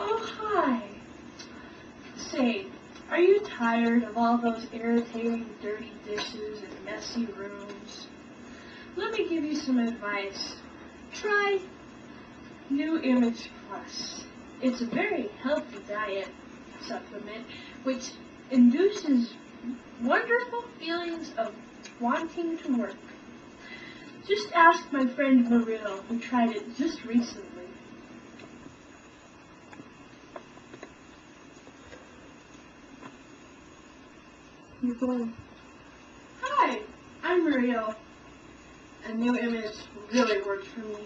Oh, hi. Say, are you tired of all those irritating dirty dishes and messy rooms? Let me give you some advice. Try New Image Plus. It's a very healthy diet supplement which induces wonderful feelings of wanting to work. Just ask my friend Maril, who tried it just recently. You're going. Hi, I'm Maril. A New Image really worked for me.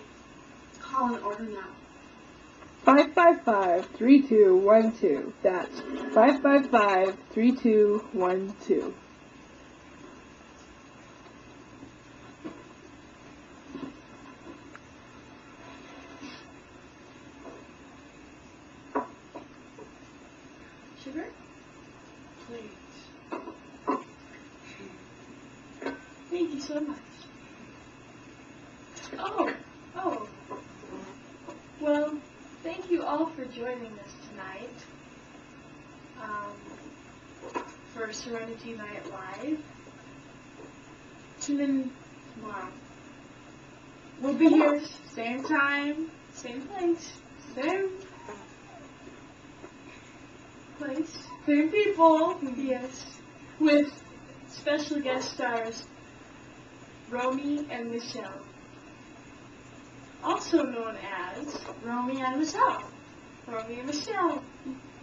Call and order now. 555-3212. That's 555-3212. Sugar? Please. Thank you so much. Oh. Well, thank you all for joining us tonight for Serenity Night Live. Tune in tomorrow. We'll be here, same time, same place, same people, yes, with special guest stars Romy and Michelle, also known as Romy and Michelle. Romy and Michelle.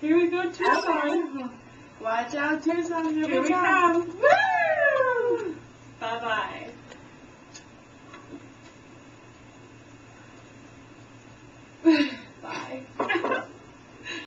Here we go, Tucson. Watch out, Tucson. Here we come. Woo! Bye-bye.